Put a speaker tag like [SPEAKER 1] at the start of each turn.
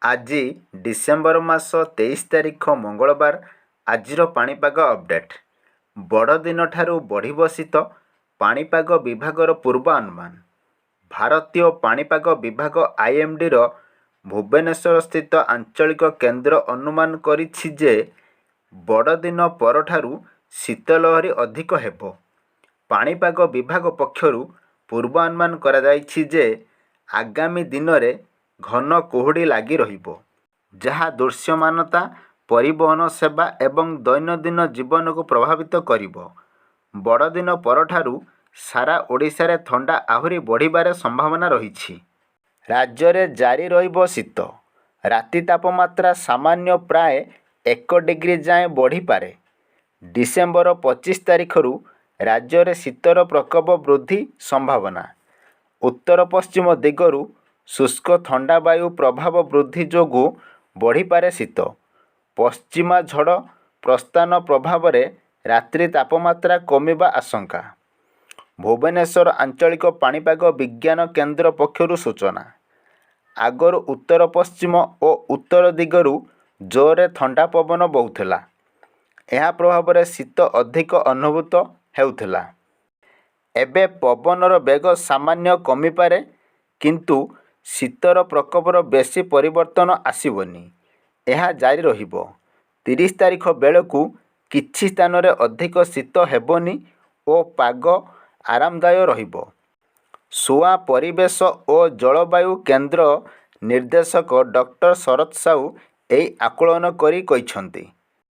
[SPEAKER 1] ଆଜି ଡିସେମ୍ବର ମାସ 23 ତାରିଖ ମଙ୍ଗଳବାର। ଆଜିର ପାଣିପାଗ ଅପଡେଟ୍। ବଡ଼ଦିନଠାରୁ ବଢ଼ିବ ଶୀତ, ପାଣିପାଗ ବିଭାଗର ପୂର୍ବାନୁମାନ। ଭାରତୀୟ ପାଣିପାଗ ବିଭାଗ IMDର ଭୁବନେଶ୍ୱର ସ୍ଥିତ ଆଞ୍ଚଳିକ କେନ୍ଦ୍ର ଅନୁମାନ କରିଛି ଯେ ବଡ଼ଦିନ ପରଠାରୁ ଶୀତଲହରୀ ଅଧିକ ହେବ। ପାଣିପାଗ ବିଭାଗ ପକ୍ଷରୁ ପୂର୍ବାନୁମାନ କରାଯାଇଛି ଯେ ଆଗାମୀ ଦିନରେ ଘନ କୁହୁଡ଼ି ଲାଗି ରହିବ, ଯାହା ଦୃଶ୍ୟମାନତା, ପରିବହନ ସେବା ଏବଂ ଦୈନନ୍ଦିନ ଜୀବନକୁ ପ୍ରଭାବିତ କରିବ। ବଡ଼ଦିନ ପରଠାରୁ ସାରା ଓଡ଼ିଶାରେ ଥଣ୍ଡା ଆହୁରି ବଢ଼ିବାର ସମ୍ଭାବନା ରହିଛି। ରାଜ୍ୟରେ ଜାରି ରହିବ ଶୀତ। ରାତି ତାପମାତ୍ରା ସାମାନ୍ୟ ପ୍ରାୟ 1 ଡିଗ୍ରୀ ଯାଏଁ ବଢ଼ିପାରେ। ଡିସେମ୍ବର 25 ତାରିଖରୁ ରାଜ୍ୟରେ ଶୀତର ପ୍ରକୋପ ବୃଦ୍ଧି ସମ୍ଭାବନା। ଉତ୍ତର ପଶ୍ଚିମ ଦିଗରୁ ଶୁଷ୍କ ଥଣ୍ଡା ବାୟୁ ପ୍ରଭାବ ବୃଦ୍ଧି ଯୋଗୁଁ ବଢ଼ିପାରେ ଶୀତ। ପଶ୍ଚିମା ଝଡ଼ ପ୍ରସ୍ଥାନ ପ୍ରଭାବରେ ରାତ୍ରି ତାପମାତ୍ରା କମିବା ଆଶଙ୍କା। ଭୁବନେଶ୍ୱର ଆଞ୍ଚଳିକ ପାଣିପାଗ ବିଜ୍ଞାନ କେନ୍ଦ୍ର ପକ୍ଷରୁ ସୂଚନା। ଆଗରୁ ଉତ୍ତର ପଶ୍ଚିମ ଓ ଉତ୍ତର ଦିଗରୁ ଜୋରରେ ଥଣ୍ଡା ପବନ ବହୁଥିଲା। ଏହା ପ୍ରଭାବରେ ଶୀତ ଅଧିକ ଅନୁଭୂତ ହେଉଥିଲା। ଏବେ ପବନର ବେଗ ସାମାନ୍ୟ କମିପାରେ, କିନ୍ତୁ ଶୀତର ପ୍ରକୋପର ବେଶୀ ପରିବର୍ତ୍ତନ ଆସିବନି। ଏହା ଜାରି ରହିବ। 30 ତାରିଖ ବେଳକୁ କିଛି ସ୍ଥାନରେ ଅଧିକ ଶୀତ ହେବନି ଓ ପାଗ ଆରାମଦାୟକ ରହିବ। ସୁଆ ପରିବେଶ ଓ ଜଳବାୟୁ କେନ୍ଦ୍ର ନିର୍ଦ୍ଦେଶକ ଡକ୍ଟର ଶରତ ସାହୁ ଏହି ଆକଳନ କରି କହିଛନ୍ତି।